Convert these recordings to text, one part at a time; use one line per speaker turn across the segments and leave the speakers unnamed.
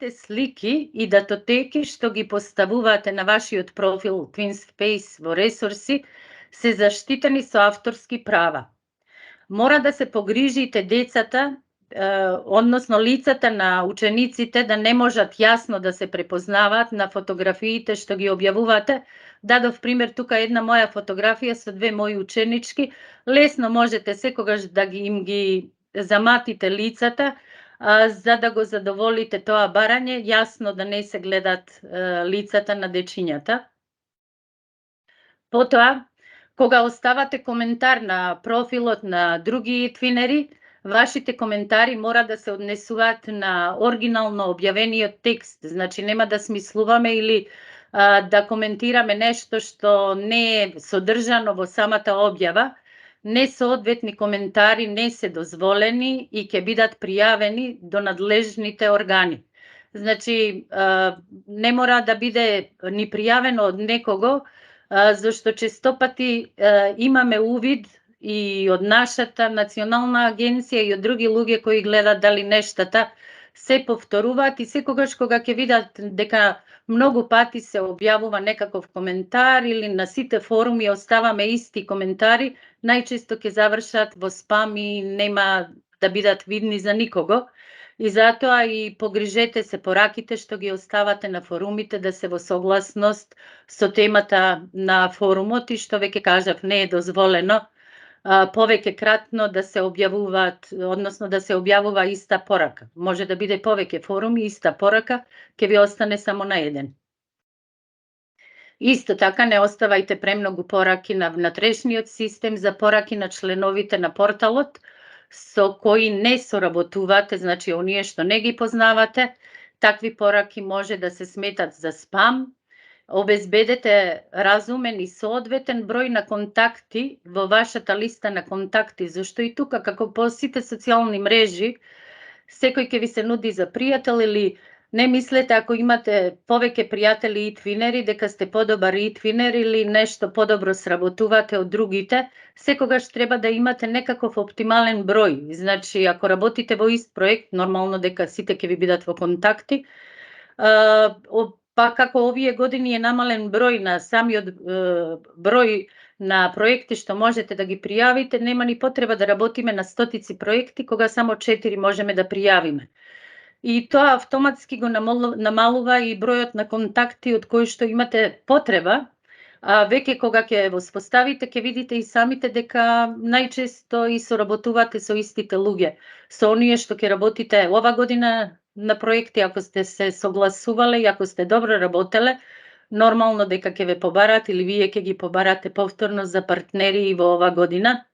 вашите слики и датотеки што ги поставувате на вашиот профил TwinSpace во ресурси се заштитени со авторски права. Мора да се погрижите децата, односно лицата на учениците да не можат јасно да се препознаваат на фотографиите што ги објавувате. Дадов пример тука една моја фотографија со две мои ученички. Лесно можете секогаш да им ги заматите лицата, за да го задоволите тоа барање, јасно да не се гледат лицата на дечињата. Потоа, кога оставате коментар на профилот на други твинери, вашите коментари мора да се однесуваат на оригинално објавениот текст. Значи, нема да смислуваме или да коментираме нешто што не е содржано во самата објава. Несоодветни коментари не се дозволени и ќе бидат пријавени до надлежните органи. Значи, не мора да биде ни пријавено од некого, зашто честопати имаме увид и од нашата национална агенција и од други луѓе кои гледат дали нештата се повторуваат и секогаш кога ќе видат дека многу пати се објавува некаков коментар или на сите форуми оставаме исти коментари, најчесто ќе завршат во спам и нема да бидат видни за никого. И затоа и погрижете се пораките што ги оставате на форумите да се во согласност со темата на форумот и што веќе кажав не е дозволено повеќе кратно да се објавуваат, односно да се објавува иста порака. Може да биде повеќе форуми, иста порака, ќе ви остане само на еден. Исто така не оставајте премногу пораки на внатрешниот систем за пораки на членовите на порталот, со кои не соработувате, значи оние што не ги познавате, такви пораки може да се сметат за спам. Обезбедете разумен и соодветен број на контакти во вашата листа на контакти, зашто и тука, како по сите социјални мрежи, секој ќе ви се нуди за пријател или не мислете ако имате повеќе пријатели и твинери дека сте подобар и твинер или нешто подобро сработувате од другите, секогаш треба да имате некаков оптимален број. Значи, ако работите во ист проект, нормално дека сите ќе ви бидат во контакти. Па како овие години е намален број на самиот број на проекти што можете да ги пријавите, нема ни потреба да работиме на стотици проекти, кога само 4 можеме да пријавиме. И тоа автоматски го намалува и бројот на контакти од кои што имате потреба, веќе кога ќе воспоставите, ќе видите и самите дека најчесто и соработувате со истите луѓе, со оние што ќе работите ова година на проекти, ако сте се согласувале и ако сте добро работеле, нормално дека ќе ве побарат или вие ќе ги побарате повторно за партнери и во ова година.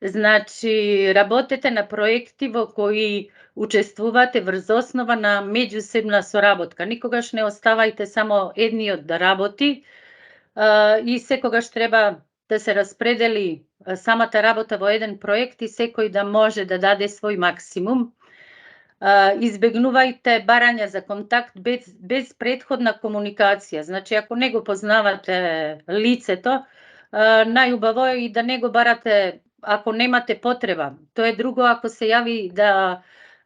Значи, работете на проекти во кои учествувате врз основа на меѓусебна соработка. Никогаш не оставајте само едниот да работи и секогаш треба да се распредели самата работа во еден проект и секој да може да даде свој максимум. Избегнувајте барања за контакт без претходна комуникација. Значи, ако не го познавате лицето, најубаво е и да не го барате ако немате потреба. Тоа е друго ако се јави да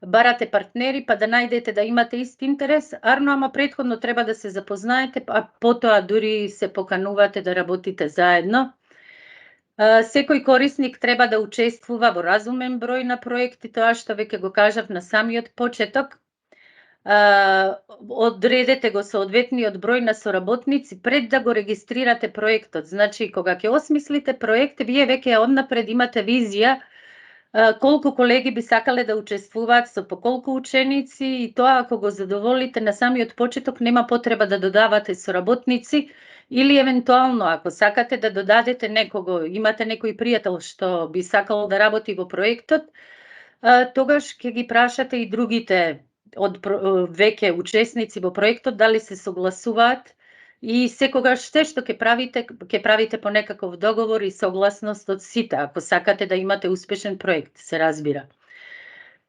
барате партнери, па да најдете да имате ист интерес, ама претходно треба да се запознаете, а потоа дури се поканувате да работите заедно. Секој корисник треба да учествува во разумен број на проекти, тоа што веќе го кажав на самиот почеток. Одредете го соодветниот број на соработници пред да го регистрирате проектот. Значи, кога ќе осмислите проект, вие веќе однапред имате визија колку колеги би сакале да учествуваат, со по колку ученици и тоа ако го задоволите на самиот почеток, нема потреба да додавате соработници или евентуално ако сакате да додадете некого, имате некој пријател што би сакал да работи во проектот, тогаш ќе ги прашате и другите од веќе учесници во проектот дали се согласуваат и секогаш се што ќе правите по некаков договор и согласност од сите, ако сакате да имате успешен проект, се разбира.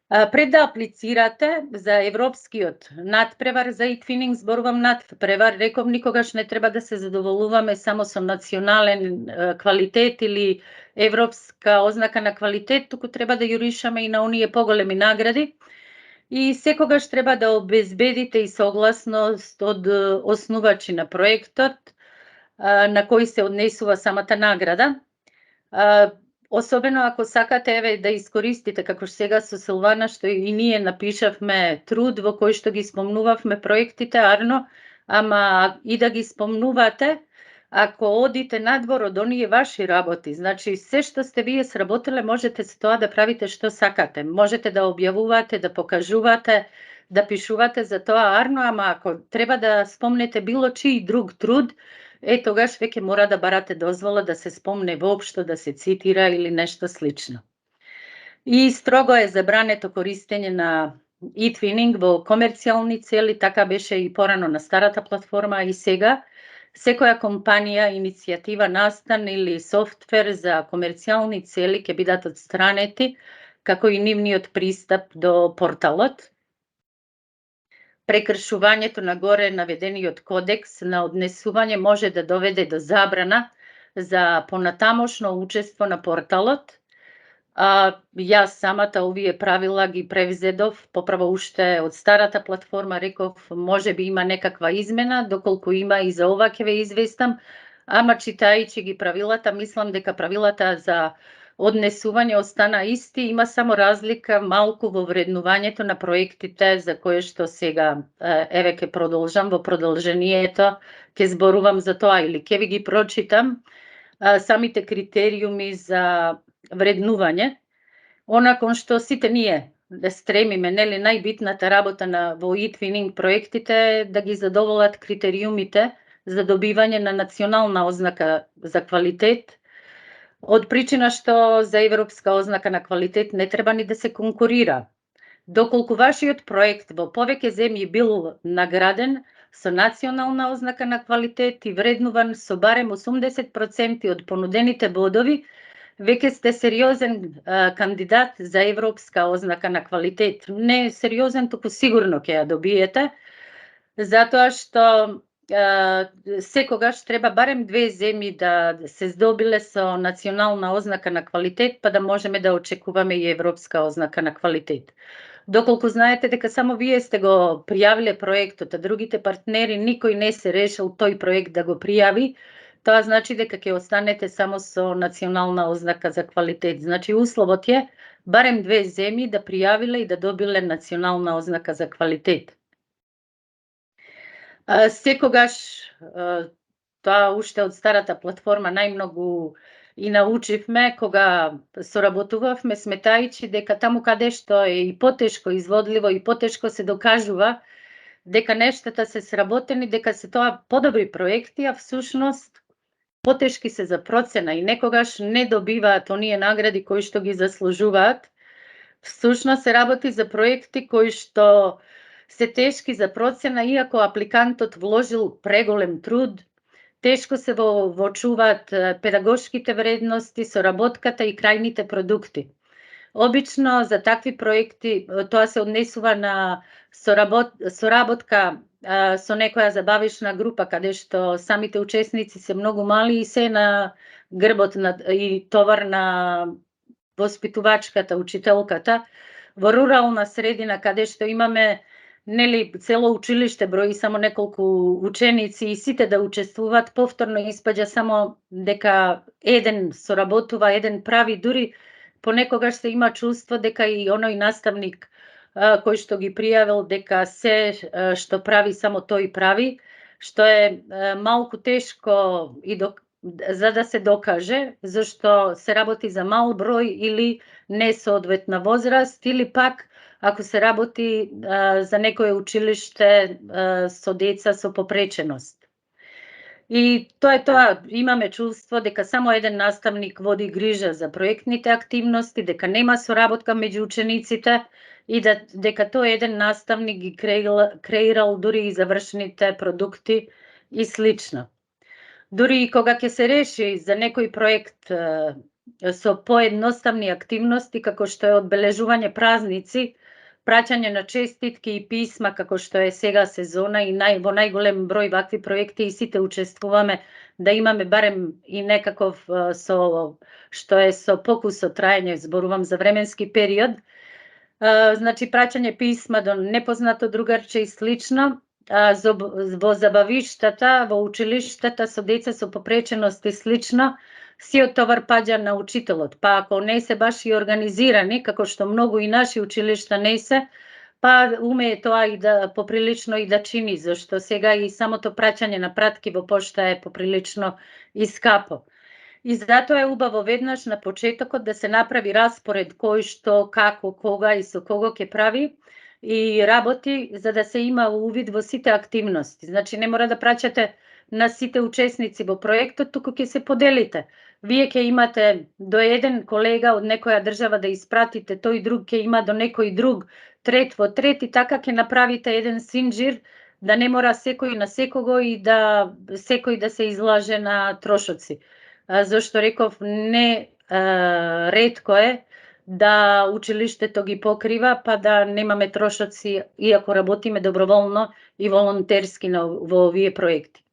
Пред да аплицирате за европскиот надпревар за e-twinning, зборувам надпревар, реков никогаш не треба да се задоволуваме само со национален квалитет или европска ознака на квалитет, туку треба да јуришаме и на оние поголеми награди. И секогаш треба да обезбедите и согласност од основачи на проектот, на кој се однесува самата награда. Особено ако сакате да искористите, како сега со Силвана, што и ние напишавме труд во кој што ги спомнувавме проектите, арно, ама и да ги спомнувате, ако одите надвор од оние ваши работи, значи се што сте вие сработиле, можете со тоа да правите што сакате. Можете да објавувате, да покажувате, да пишувате за тоа арно, ама ако треба да спомнете било чиј друг труд, тогаш веќе мора да барате дозвола да се спомне воопшто, да се цитира или нешто слично. И строго е забрането користење на e-twinning во комерцијални цели, така беше и порано на старата платформа и сега. Секоја компанија, иницијатива, настан или софтвер за комерцијални цели ќе бидат отстранети, како и нивниот пристап до порталот. Прекршувањето на горе наведениот кодекс на однесување може да доведе до забрана за понатамошно учество на порталот. Јас самата овие правила ги превзедов, поправо уште од старата платформа, реков, може би има некаква измена, доколку има и за ова ќе ве известам, ама читајќи ги правилата, мислам дека правилата за однесување остана исти, има само разлика малку во вреднувањето на проектите за кое што сега еве ќе продолжам во продолжението, ќе зборувам за тоа или ќе ви ги прочитам самите критериуми за вреднување. Она кон што сите ние да стремиме, нели, најбитната работа во e-twinning проектите е да ги задоволат критериумите за добивање на национална ознака за квалитет, од причина што за европска ознака на квалитет не треба ни да се конкурира. Доколку вашиот проект во повеќе земји бил награден со национална ознака на квалитет и вреднуван со барем 80% од понудените бодови, веќе сте сериозен кандидат за европска ознака на квалитет. Не сериозен, туку сигурно ќе ја добиете, затоа што секогаш треба барем 2 земји да се здобиле со национална ознака на квалитет, па да можеме да очекуваме и европска ознака на квалитет. Доколку знаете дека само вие сте го пријавиле проектот, а другите партнери никој не се решил тој проект да го пријави, тоа значи дека ќе останете само со национална ознака за квалитет. Значи условот е барем 2 земји да пријавиле и да добиле национална ознака за квалитет. Секогаш, тоа уште од старата платформа најмногу и научивме кога соработувавме, сметајќи дека таму каде што е и потешко изводливо и потешко се докажува дека нештата се сработени, дека се тоа подобри проекти, а всушност потешки се за процена и некогаш не добиваат оние награди кои што ги заслужуваат. Всушност се работи за проекти кои што се тешки за процена, иако апликантот вложил преголем труд, тешко се воочуваат педагошките вредности, соработката и крајните продукти. Обично за такви проекти тоа се однесува на соработка со некоја забавишна група, каде што самите учесници се многу мали и се на грбот и товар на воспитувачката, учителката. Во рурална средина, каде што имаме нели цело училиште брои само неколку ученици и сите да учествуваат, повторно испаѓа само дека еден соработува, еден прави, дури понекогаш се има чувство дека и оној наставник кој што ги пријавил дека се што прави само тој прави, што е малку тешко и за да се докаже, зашто се работи за мал број или несоодветна возраст, или пак ако се работи за некое училиште со деца со попреченост. И тоа е тоа, имаме чувство дека само еден наставник води грижа за проектните активности, дека нема соработка меѓу учениците и дека тој еден наставник ги креирал дури и завршените продукти и слично. Дури и кога ќе се реши за некој проект со поедноставни активности, како што е одбележување празници, праќање на честитки и писма, како што е сега сезона и во најголем број вакви проекти и сите учествуваме, да имаме барем и некаков што е со покус од трајање, зборувам за временски период, Значи праќање писма до непознато другарче и слично, во забавиштата, во училиштата со деца со попреченост и слично, сиот товар паѓа на учителот. Па ако не се баш и организирани, како што многу и наши училишта не се, па умее тоа и да поприлично и да чини, зашто сега и самото праќање на пратки во пошта е поприлично и скапо. И затоа е убаво веднаш на почетокот да се направи распоред кој што, како, кога и со кого ќе прави и работи, за да се има увид во сите активности. Значи не мора да праќате на сите учесници во проектот, туку ќе се поделите. Вие ќе имате до еден колега од некоја држава да испратите, тој друг ќе има до некој друг, трет во трет и така ќе направите еден синџир, да не мора секој на секого и да секој да се излаже на трошоци. Зашто реков, не ретко е да училиштето ги покрива, па да немаме трошоци, иако работиме доброволно и волонтерски во овие проекти.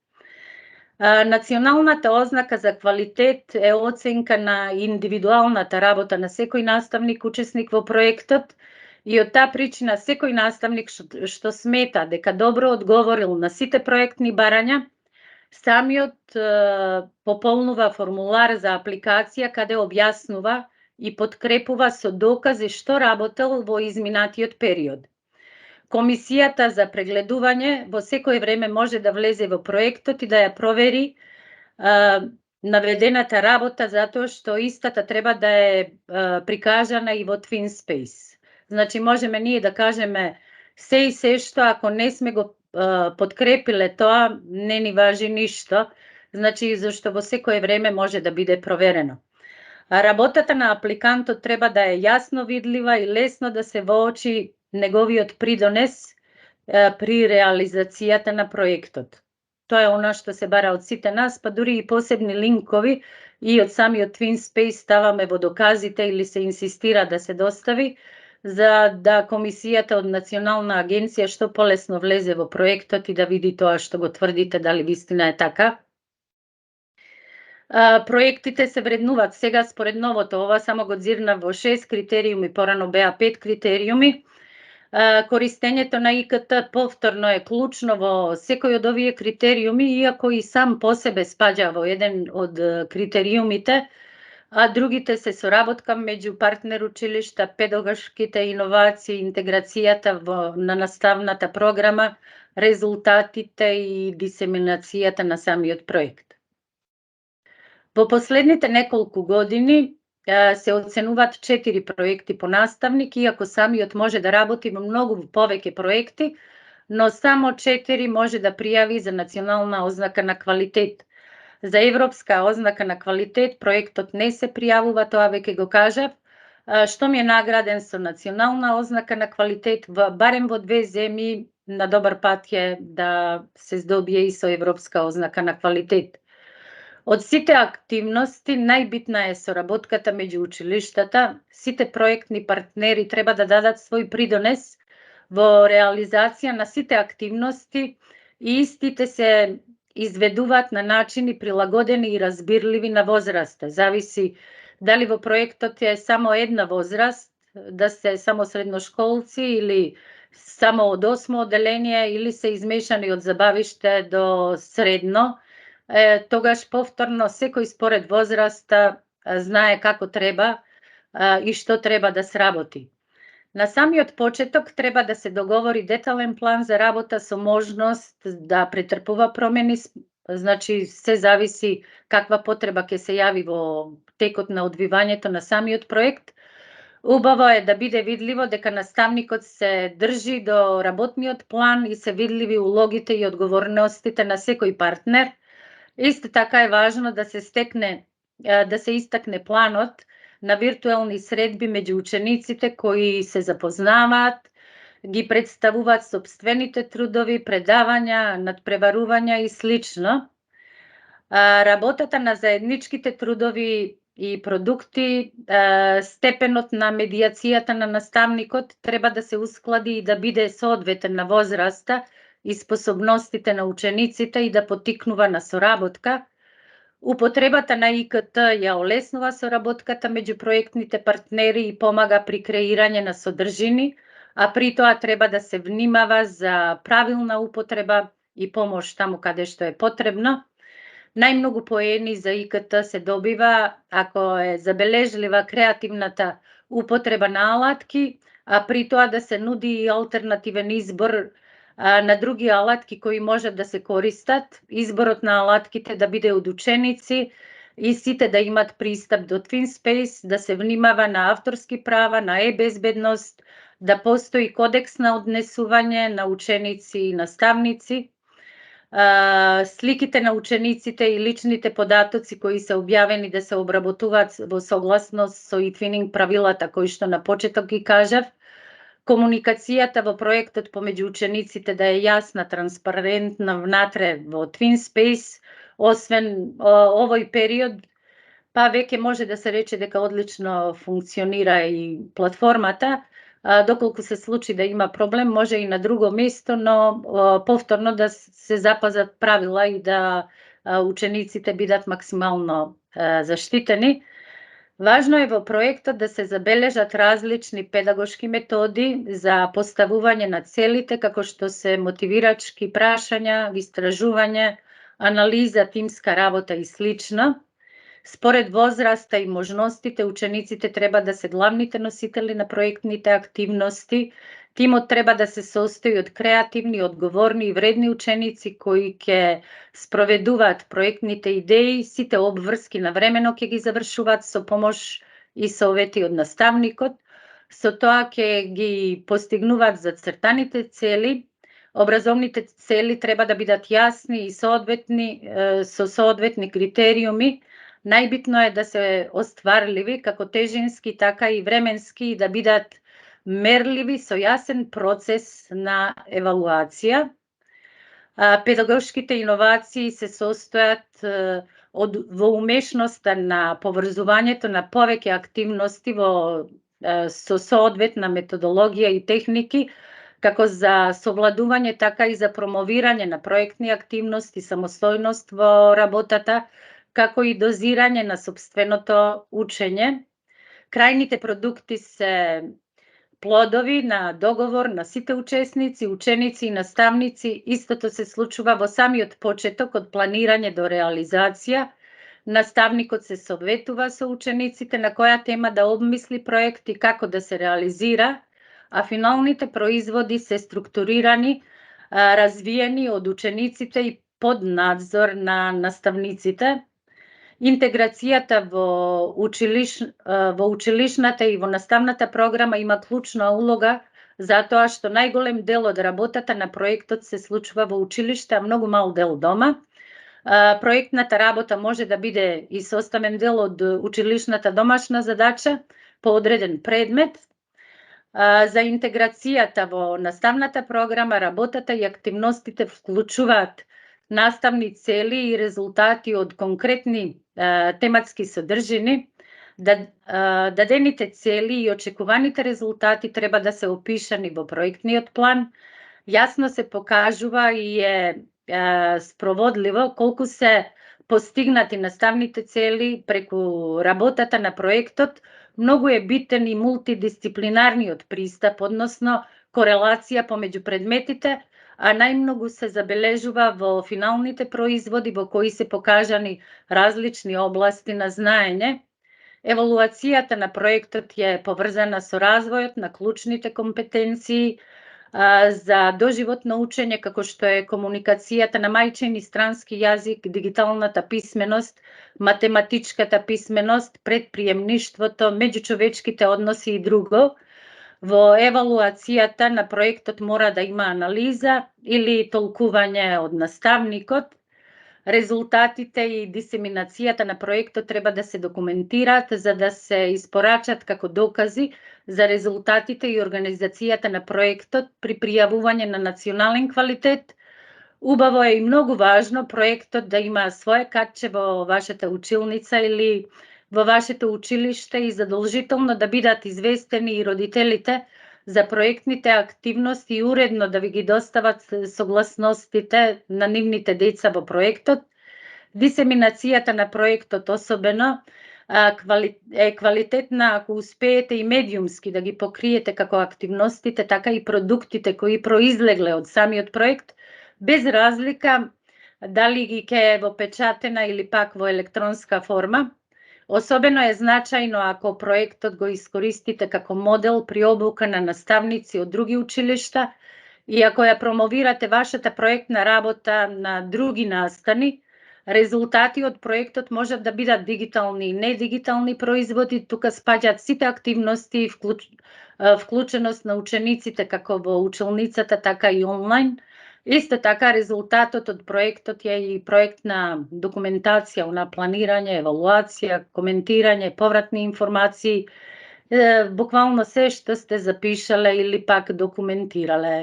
Националната ознака за квалитет е оценка на индивидуалната работа на секој наставник, учесник во проектот, и од таа причина секој наставник што смета дека добро одговорил на сите проектни барања, самиот пополнува формулар за апликација каде објаснува и подкрепува со докази што работел во изминатиот период. Комисијата за прегледување во секое време може да влезе во проектот и да ја провери наведената работа, затоа што истата треба да е прикажана и во TwinSpace. Значи можеме ние да кажеме се и се што, ако не сме го подкрепиле тоа, не ни важи ништо, значи зашто во секое време може да биде проверено. Работата на апликантот треба да е јасно видлива и лесно да се воочи неговиот придонес при реализацијата на проектот. Тоа е она што се бара од сите нас, па дури и посебни линкови и од самиот TwinSpace ставаме во доказите или се инсистира да се достави, за да комисијата од Национална агенција што полесно влезе во проектот и да види тоа што го тврдите дали вистина е така. Проектите се вреднуваат сега според новото, ова само го зирна во 6 критериуми, порано беа 5 критериуми. Користењето на ИКТ повторно е клучно во секој од овие критериуми, иако и сам по себе спаѓа во еден од критериумите, а другите се соработка меѓу партнер училишта, педагошките иновации, интеграцијата на наставната програма, резултатите и дисеминацијата на самиот проект. Во последните неколку години се оценуваат 4 проекти по наставник, иако самиот може да работи во многу повеќе проекти, но само 4 може да пријави за национална ознака на квалитет. За европска ознака на квалитет проектот не се пријавува, тоа веќе го кажав. Што ми е награден со национална ознака на квалитет, барем во 2 земји на добар пат е да се здобие и со европска ознака на квалитет. Од сите активности, најбитна е соработката меѓу училиштата. Сите проектни партнери треба да дадат свој придонес во реализација на сите активности и истите се изведуваат на начини прилагодени и разбирливи на возраста. Зависи дали во проектот е само една возраст, да се само средношколци или само од 8 одделение или се измешани од забавиште до средно. Тогаш повторно секој според возраста знае како треба и што треба да сработи. На самиот почеток треба да се договори детален план за работа со можност да претрпува промени, значи се зависи каква потреба ќе се јави во текот на одвивањето на самиот проект. Убаво е да биде видливо дека наставникот се држи до работниот план и се видливи улогите и одговорностите на секој партнер. Исто така е важно да се истакне планот на виртуелни средби меѓу учениците кои се запознаваат, ги представуваат сопствените трудови, предавања, надпреварувања и слично. Работата на заедничките трудови и продукти, степенот на медијацијата на наставникот треба да сеусклади и да биде соодветен на возраста и способностите на учениците и да поттикнува на соработка. Употребата на ИКТ ја олеснува соработката меѓу проектните партнери и помага при креирање на содржини, а при тоа треба да се внимава за правилна употреба и помош таму каде што е потребно. Најмногу поени за ИКТ се добива ако е забележлива креативната употреба на алатки, а при тоа да се нуди и алтернативен избор на други алатки кои можат да се користат, изборот на алатките да биде од ученици и сите да имат пристап до TwinSpace, да се внимава на авторски права, на безбедност, да постои кодекс на однесување на ученици и наставници. Сликите на учениците и личните податоци кои се објавени да се обработуваат во согласност со eTwinning правилата кои што на почеток ги кажав. Комуникацијата во проектот помеѓу учениците да е јасна, транспарентна внатре во TwinSpace, освен овој период, па веќе може да се рече дека одлично функционира и платформата. Доколку се случи да има проблем, може и на друго место, но повторно да се запазат правила и да учениците бидат максимално заштитени. Важно е во проектот да се забележат различни педагошки методи за поставување на целите, како што се мотивирачки прашања, истражување, анализа, тимска работа и слично. Според возраста и можностите, учениците треба да се главните носители на проектните активности. Тимот треба да се состои од креативни, одговорни и вредни ученици кои ќе спроведуваат проектните идеи, сите обврски навремено ќе ги завршуваат со помош и совети од наставникот. Со тоа ќе ги постигнуваат зацртаните цели. Образовните цели треба да бидат јасни и со соодветни критериуми. Најбитно е да се остварливи како тежински, така и временски и да бидат мерливи со јасен процес на евалуација. Педагошките иновации се состојат во умешноста на поврзувањето на повеќе активности со соодветна методологија и техники, како за совладување, така и за промовирање на проектни активности, самостојност во работата, како и дозирање на сопственото учење. Крајните продукти се плодови на договор на сите учесници, ученици и наставници. Истото се случува во самиот почеток од планирање до реализација. Наставникот се советува со учениците на која тема да обмисли проект и како да се реализира, а финалните производи се структурирани, развиени од учениците и под надзор на наставниците. Интеграцијата во училишната и во наставната програма има клучна улога, затоа што најголем дел од работата на проектот се случува во училиште, а многу мал дел дома. Проектната работа може да биде и составен дел од училишната домашна задача по одреден предмет. За интеграцијата во наставната програма, работата и активностите вклучуваат наставни цели и резултати од конкретни тематски содржини. Дадените цели и очекуваните резултати треба да се опишани во проектниот план. Јасно се покажува и е спроводливо колку се постигнати наставните цели преку работата на проектот. Многу е битен и мултидисциплинарниот пристап, односно корелација помеѓу предметите, а најмногу се забележува во финалните производи во кои се покажани различни области на знаење. Евалуацијата на проектот е поврзана со развојот на клучните компетенции за доживотно учење, како што е комуникацијата на мајчин и странски јазик, дигиталната писменост, математичката писменост, предприемништвото, меѓучовечките односи и друго. Во евалуацијата на проектот мора да има анализа или толкување од наставникот. Резултатите и дисеминацијата на проектот треба да се документираат за да се испорачат како докази за резултатите и организацијата на проектот при пријавување на национален квалитет. Убаво е и многу важно проектот да има свое катче во вашата училница или во вашето училиште и задолжително да бидат известени и родителите за проектните активности и уредно да ви ги достават согласностите на нивните деца во проектот. Дисеминацијата на проектот особено е квалитетна ако успеете и медиумски да ги покриете како активностите, така и продуктите кои произлегле од самиот проект, без разлика дали ги ке во печатена или пак во електронска форма. Особено е значајно ако проектот го искористите како модел при обука на наставници од други училишта и ако ја промовирате вашата проектна работа на други настани. Резултати од проектот можат да бидат дигитални и недигитални производи, тука спаѓаат сите активности, вклученост на учениците како во училницата, така и онлайн. Исто така, резултатот од проектот е и проектна документација на планирање, евалуација, коментирање, повратни информации, буквално се што сте запишале или пак документирале.